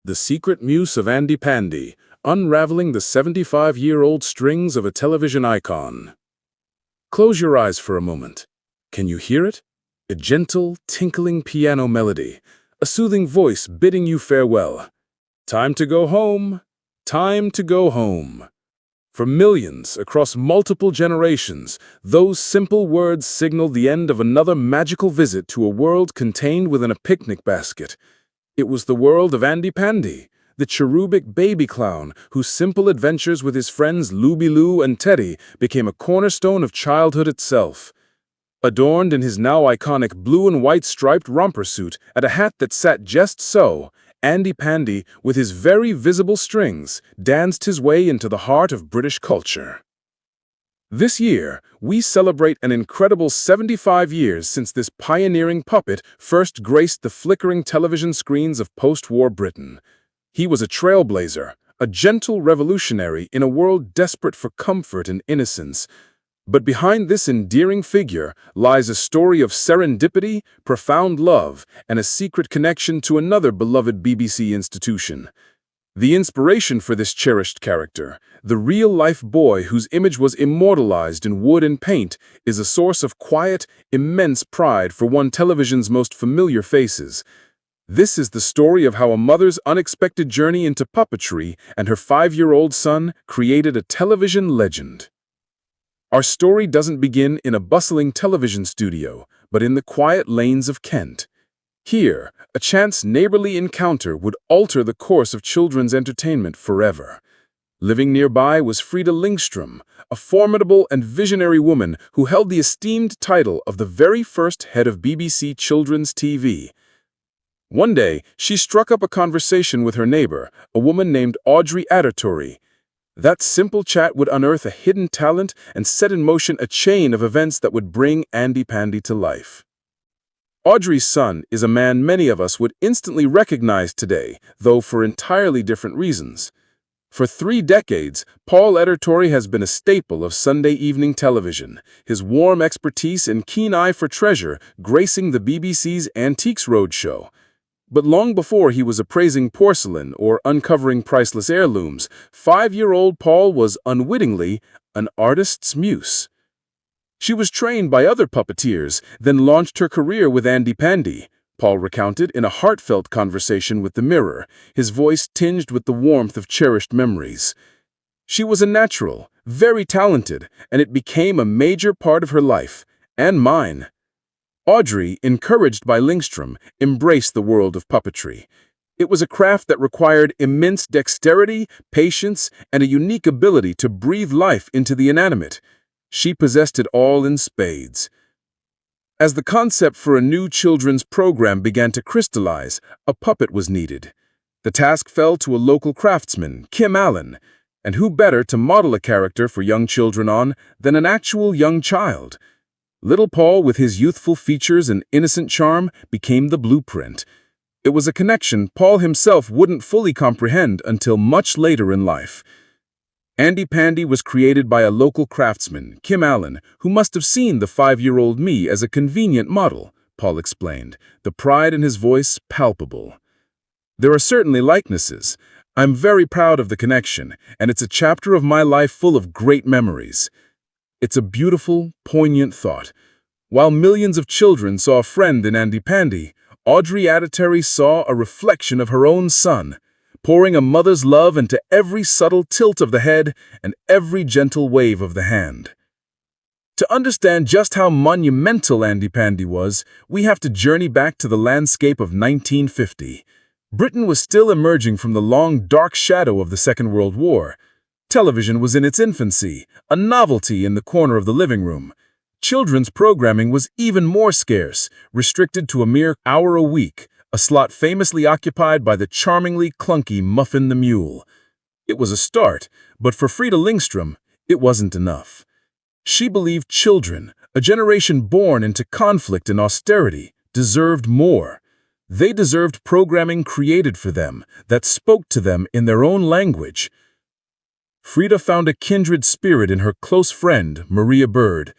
The Secret Muse of Andy Pandy, unraveling the 75-year-old strings of a television icon. Close your eyes for a moment. Can you hear it? A gentle, tinkling piano melody, a soothing voice bidding you farewell. Time to go home. Time to go home. For millions across multiple generations, those simple words signaled the end of another magical visit to a world contained within a picnic basket. It was the world of Andy Pandy, the cherubic baby clown whose simple adventures with his friends Looby Loo and Teddy became a cornerstone of childhood itself. Adorned in his now iconic blue and white striped romper suit and a hat that sat just so, Andy Pandy, with his very visible strings, danced his way into the heart of British culture. This year, we celebrate an incredible 75 years since this pioneering puppet first graced the flickering television screens of post-war Britain. He was a trailblazer, a gentle revolutionary in a world desperate for comfort and innocence. But behind this endearing figure lies a story of serendipity, profound love, and a secret connection to another beloved BBC institution. The inspiration for this cherished character, the real-life boy whose image was immortalized in wood and paint, is a source of quiet, immense pride for one television's most familiar faces. This is the story of how a mother's unexpected journey into puppetry and her 5-year-old son created a television legend. Our story doesn't begin in a bustling television studio, but in the quiet lanes of Kent. Here, a chance neighborly encounter would alter the course of children's entertainment forever. Living nearby was Frida Lindstrom, a formidable and visionary woman who held the esteemed title of the very first head of BBC Children's TV. One day, she struck up a conversation with her neighbor, a woman named Audrey Addertory. That simple chat would unearth a hidden talent and set in motion a chain of events that would bring Andy Pandy to life. Audrey's son is a man many of us would instantly recognize today, though for entirely different reasons. For 3 decades, Paul Addertory has been a staple of Sunday evening television, his warm expertise and keen eye for treasure gracing the BBC's Antiques Roadshow. But long before he was appraising porcelain or uncovering priceless heirlooms, 5-year-old Paul was unwittingly an artist's muse. She was trained by other puppeteers, then launched her career with Andy Pandy, Paul recounted in a heartfelt conversation with the Mirror, his voice tinged with the warmth of cherished memories. She was a natural, very talented, and it became a major part of her life, and mine. Audrey, encouraged by Lindstrom, embraced the world of puppetry. It was a craft that required immense dexterity, patience, and a unique ability to breathe life into the inanimate. She possessed it all in spades. As the concept for a new children's program began to crystallize, a puppet was needed. The task fell to a local craftsman, Kim Allen, and who better to model a character for young children on than an actual young child? Little Paul, with his youthful features and innocent charm, became the blueprint. It was a connection Paul himself wouldn't fully comprehend until much later in life. Andy Pandy was created by a local craftsman, Kim Allen, who must have seen the 5-year-old me as a convenient model, Paul explained, the pride in his voice palpable. There are certainly likenesses. I'm very proud of the connection, and it's a chapter of my life full of great memories. It's a beautiful, poignant thought. While millions of children saw a friend in Andy Pandy, Audrey Addertory saw a reflection of her own son, pouring a mother's love into every subtle tilt of the head and every gentle wave of the hand. To understand just how monumental Andy Pandy was, we have to journey back to the landscape of 1950. Britain was still emerging from the long, dark shadow of the Second World War. Television was in its infancy, a novelty in the corner of the living room. Children's programming was even more scarce, restricted to a mere hour a week, a slot famously occupied by the charmingly clunky Muffin the Mule. It was a start, but for Frida Lindstrom, it wasn't enough. She believed children, a generation born into conflict and austerity, deserved more. They deserved programming created for them that spoke to them in their own language. Frida found a kindred spirit in her close friend, Maria Bird.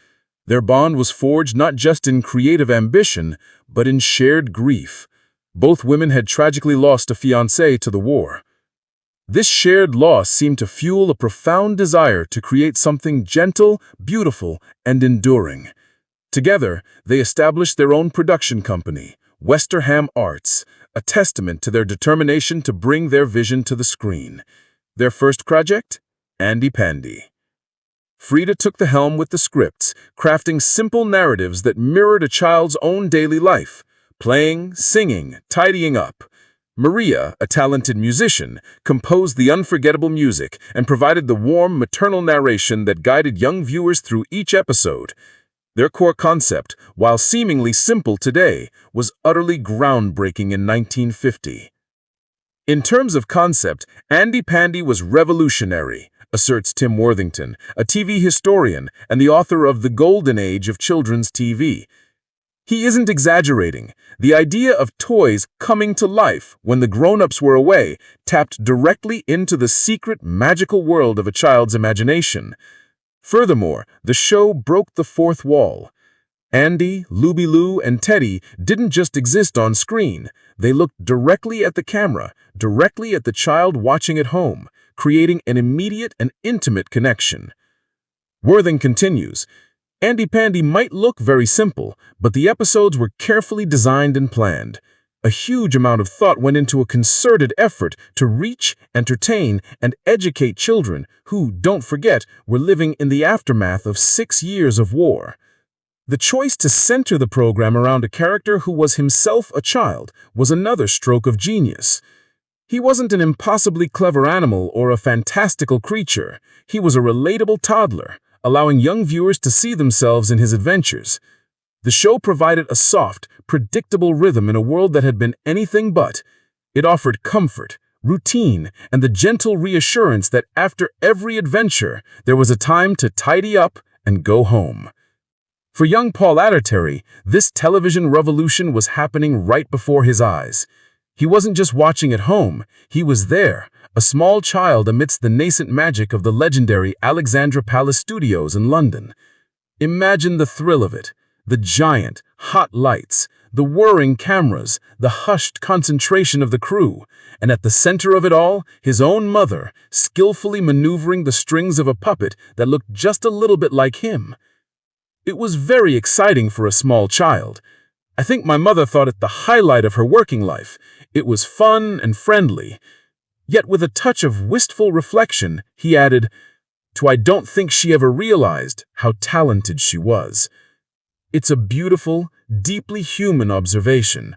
Their bond was forged not just in creative ambition, but in shared grief. Both women had tragically lost a fiancé to the war. This shared loss seemed to fuel a profound desire to create something gentle, beautiful, and enduring. Together, they established their own production company, Westerham Arts, a testament to their determination to bring their vision to the screen. Their first project? Andy Pandy. Frida took the helm with the scripts, crafting simple narratives that mirrored a child's own daily life, playing, singing, tidying up. Maria, a talented musician, composed the unforgettable music and provided the warm, maternal narration that guided young viewers through each episode. Their core concept, while seemingly simple today, was utterly groundbreaking in 1950. In terms of concept, Andy Pandy was revolutionary, asserts Tim Worthington, a TV historian and the author of The Golden Age of Children's TV. He isn't exaggerating. The idea of toys coming to life when the grown-ups were away tapped directly into the secret, magical world of a child's imagination. Furthermore, the show broke the fourth wall. Andy, Looby Loo, and Teddy didn't just exist on screen. They looked directly at the camera, directly at the child watching at home, creating an immediate and intimate connection. Worthing continues, Andy Pandy might look very simple, but the episodes were carefully designed and planned. A huge amount of thought went into a concerted effort to reach, entertain, and educate children who, don't forget, were living in the aftermath of 6 years of war. The choice to center the program around a character who was himself a child was another stroke of genius. He wasn't an impossibly clever animal or a fantastical creature. He was a relatable toddler, allowing young viewers to see themselves in his adventures. The show provided a soft, predictable rhythm in a world that had been anything but. It offered comfort, routine, and the gentle reassurance that after every adventure, there was a time to tidy up and go home. For young Paul Atterbury, this television revolution was happening right before his eyes. He wasn't just watching at home, he was there, a small child amidst the nascent magic of the legendary Alexandra Palace Studios in London. Imagine the thrill of it, the giant, hot lights, the whirring cameras, the hushed concentration of the crew, and at the center of it all, his own mother, skillfully maneuvering the strings of a puppet that looked just a little bit like him. It was very exciting for a small child. I think my mother thought it the highlight of her working life. It was fun and friendly. Yet with a touch of wistful reflection, he added, I don't think she ever realized how talented she was. It's a beautiful, deeply human observation.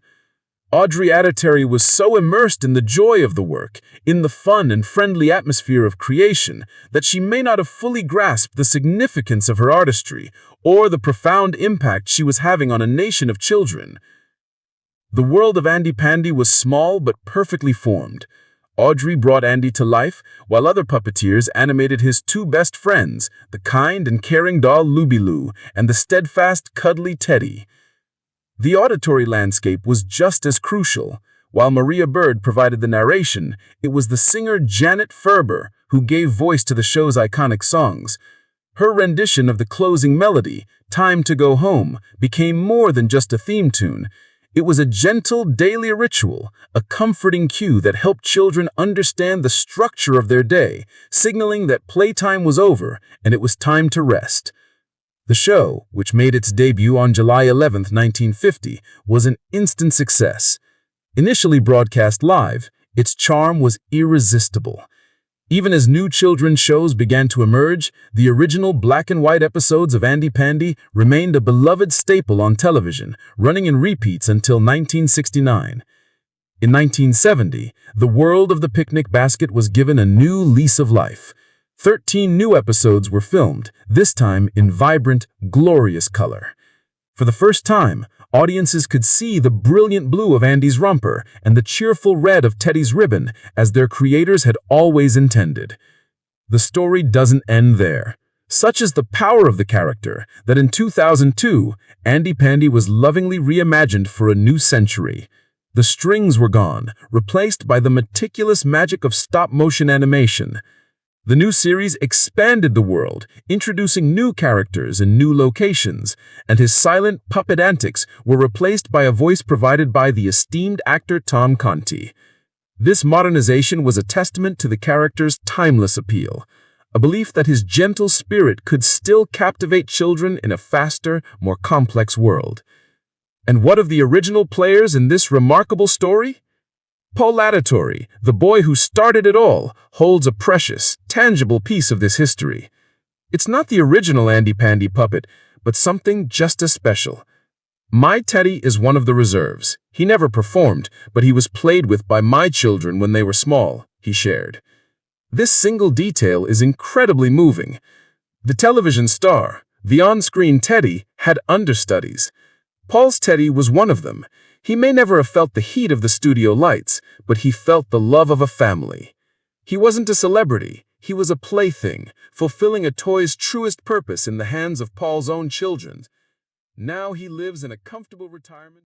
Audrey Atterbury was so immersed in the joy of the work, in the fun and friendly atmosphere of creation, that she may not have fully grasped the significance of her artistry or the profound impact she was having on a nation of children. The world of Andy Pandy was small but perfectly formed. Audrey brought Andy to life, while other puppeteers animated his two best friends, the kind and caring doll Looby Loo and the steadfast, cuddly Teddy. The auditory landscape was just as crucial. While Maria Bird provided the narration, it was the singer Janet Ferber who gave voice to the show's iconic songs. Her rendition of the closing melody, Time to Go Home, became more than just a theme tune. It was a gentle daily ritual, a comforting cue that helped children understand the structure of their day, signaling that playtime was over and it was time to rest. The show, which made its debut on July 11, 1950, was an instant success. Initially broadcast live, its charm was irresistible. Even as new children's shows began to emerge, the original black-and-white episodes of Andy Pandy remained a beloved staple on television, running in repeats until 1969. In 1970, the world of the picnic basket was given a new lease of life. 13 new episodes were filmed, this time in vibrant, glorious color. For the first time, audiences could see the brilliant blue of Andy's romper and the cheerful red of Teddy's ribbon, as their creators had always intended. The story doesn't end there. Such is the power of the character that in 2002, Andy Pandy was lovingly reimagined for a new century. The strings were gone, replaced by the meticulous magic of stop-motion animation. The new series expanded the world, introducing new characters and new locations, and his silent puppet antics were replaced by a voice provided by the esteemed actor Tom Conti. This modernization was a testament to the character's timeless appeal, a belief that his gentle spirit could still captivate children in a faster, more complex world. And what of the original players in this remarkable story? Paul Laboratory, the boy who started it all, holds a precious, tangible piece of this history. It's not the original Andy Pandy puppet, but something just as special. My Teddy is one of the reserves. He never performed, but he was played with by my children when they were small, he shared. This single detail is incredibly moving. The television star, the on-screen Teddy, had understudies. Paul's Teddy was one of them. He may never have felt the heat of the studio lights, but he felt the love of a family. He wasn't a celebrity. He was a plaything, fulfilling a toy's truest purpose in the hands of Paul's own children. Now he lives in a comfortable retirement.